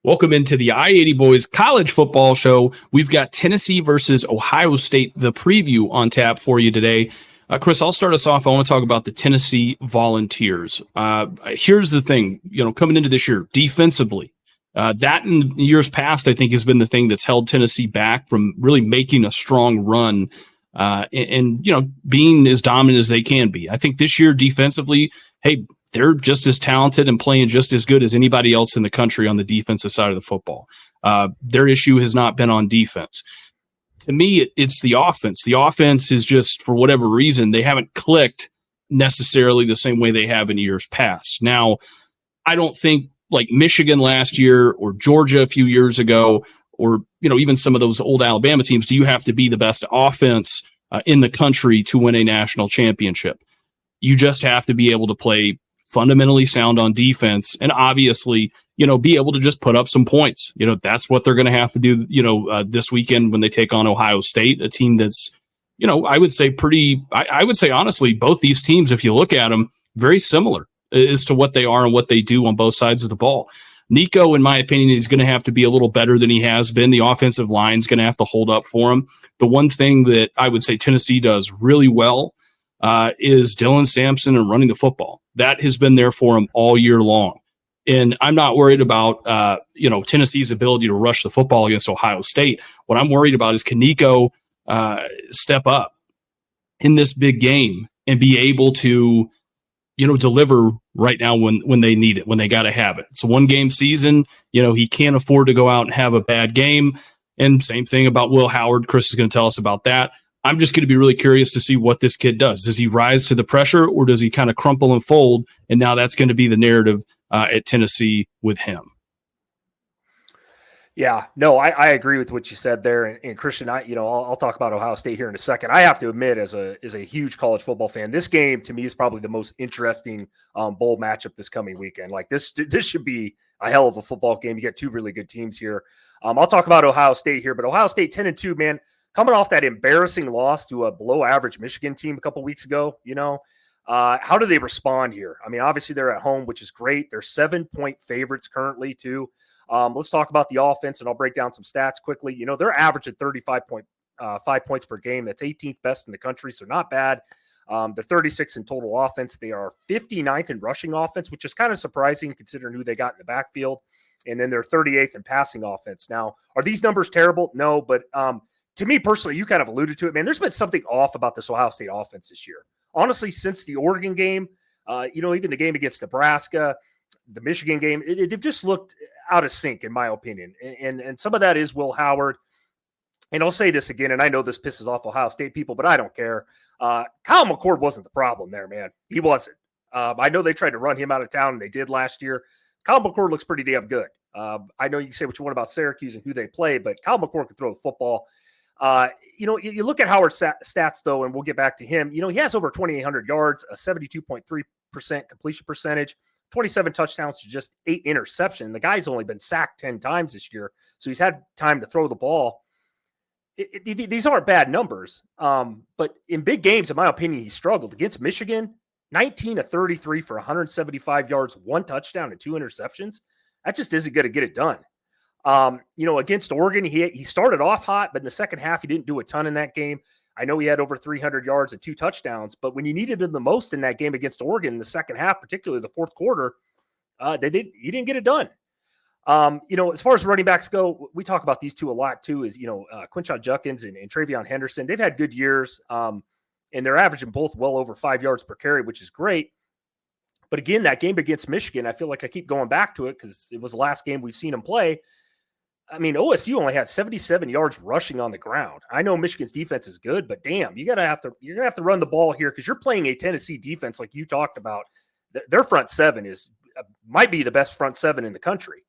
Welcome into the I-80 Boys College Football Show. We've got Tennessee versus Ohio State, the preview on tap for you today. Chris, I'll start us off. I want to talk about the Tennessee Volunteers. Here's the thing, coming into this year, defensively, that in years past, I think, has been the thing that's held Tennessee back from really making a strong run and being as dominant as they can be. I think this year, defensively, hey, they're just as talented and playing just as good as anybody else in the country on the defensive side of the football. Their issue has not been on defense. To me, it's the offense. The offense is just, for whatever reason, they haven't clicked necessarily the same way they have in years past. Now, I don't think like Michigan last year or Georgia a few years ago, or even some of those old Alabama teams, do you have to be the best offense in the country to win a national championship? You just have to be able to play fundamentally sound on defense and obviously, be able to just put up some points. That's what they're going to have to do, this weekend when they take on Ohio State, a team that's, I would say I would say honestly, both these teams, if you look at them, very similar as to what they are and what they do on both sides of the ball. Nico, in my opinion, is going to have to be a little better than he has been. The offensive line is going to have to hold up for him. The one thing that I would say Tennessee does really well is Dylan Sampson and running the football. That has been there for him all year long. And I'm not worried about, Tennessee's ability to rush the football against Ohio State. What I'm worried about is can Nico step up in this big game and be able to, deliver right now when they need it, when they got to have it. It's a one-game season. He can't afford to go out and have a bad game. And same thing about Will Howard. Chris is going to tell us about that. I'm just going to be really curious to see what this kid does. Does he rise to the pressure or does he kind of crumple and fold? And now that's going to be the narrative at Tennessee with him. Yeah, no, I agree with what you said there. And Christian, I'll talk about Ohio State here in a second. I have to admit, as a huge college football fan, this game to me is probably the most interesting bowl matchup this coming weekend. Like this should be a hell of a football game. You get two really good teams here. I'll talk about Ohio State here, but Ohio State 10-2, man. Coming off that embarrassing loss to a below-average Michigan team a couple weeks ago, how do they respond here? I mean, obviously they're at home, which is great. They're 7-point favorites currently, too. Let's talk about the offense, and I'll break down some stats quickly. They're averaging 35.5 points per game. That's 18th best in the country, so not bad. They're 36 in total offense. They are 59th in rushing offense, which is kind of surprising considering who they got in the backfield. And then they're 38th in passing offense. Now, are these numbers terrible? No, but to me personally, you kind of alluded to it, man. There's been something off about this Ohio State offense this year. Honestly, since the Oregon game, even the game against Nebraska, the Michigan game, they've just looked out of sync, in my opinion. And some of that is Will Howard. And I'll say this again, and I know this pisses off Ohio State people, but I don't care. Kyle McCord wasn't the problem there, man. He wasn't. I know they tried to run him out of town, and they did last year. Kyle McCord looks pretty damn good. I know you can say what you want about Syracuse and who they play, but Kyle McCord can throw the football. You look at Howard's stats, though, and we'll get back to him. He has over 2,800 yards, a 72.3% completion percentage, 27 touchdowns to just 8 interceptions. The guy's only been sacked 10 times this year, so he's had time to throw the ball. These aren't bad numbers, but in big games, in my opinion, he struggled. Against Michigan, 19 of 33 for 175 yards, 1 touchdown, and 2 interceptions. That just isn't going to get it done. Against Oregon, he started off hot, but in the second half, he didn't do a ton in that game. I know he had over 300 yards and 2 touchdowns, but when you needed him the most in that game against Oregon in the second half, particularly the fourth quarter, he didn't get it done. As far as running backs go, we talk about these two a lot too, is, Quinshon Judkins and Travion Henderson. They've had good years, and they're averaging both well over 5 yards per carry, which is great. But again, that game against Michigan, I feel like I keep going back to it because it was the last game we've seen him play. I mean, OSU only had 77 yards rushing on the ground. I know Michigan's defense is good, but damn, you're gonna have to run the ball here because you're playing a Tennessee defense like you talked about. Their front seven might be the best front seven in the country.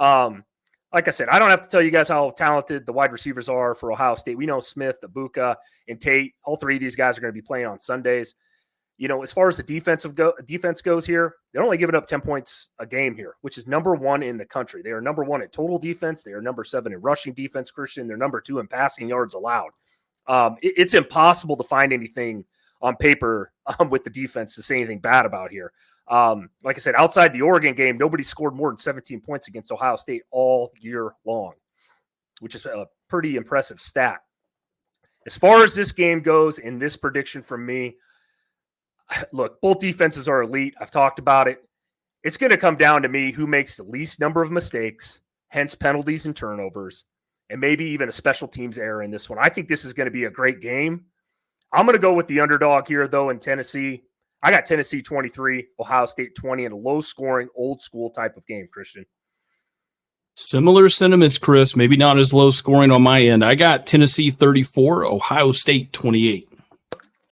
Like I said, I don't have to tell you guys how talented the wide receivers are for Ohio State. We know Smith, Ibuka, and Tate. All three of these guys are going to be playing on Sundays. As far as the defense goes here, they're only giving up 10 points a game here, which is number 1 in the country. They are number 1 at total defense. They are number 7 in rushing defense, Christian. They're number 2 in passing yards allowed. It's impossible to find anything on paper with the defense to say anything bad about here. Like I said, outside the Oregon game, nobody scored more than 17 points against Ohio State all year long, which is a pretty impressive stat. As far as this game goes, in this prediction from me, look, both defenses are elite. I've talked about it. It's going to come down to me who makes the least number of mistakes, hence penalties and turnovers, and maybe even a special teams error in this one. I think this is going to be a great game. I'm going to go with the underdog here, though, in Tennessee. I got Tennessee 23, Ohio State 20, in a low-scoring, old-school type of game, Christian. Similar sentiments, Chris. Maybe not as low scoring on my end. I got Tennessee 34, Ohio State 28.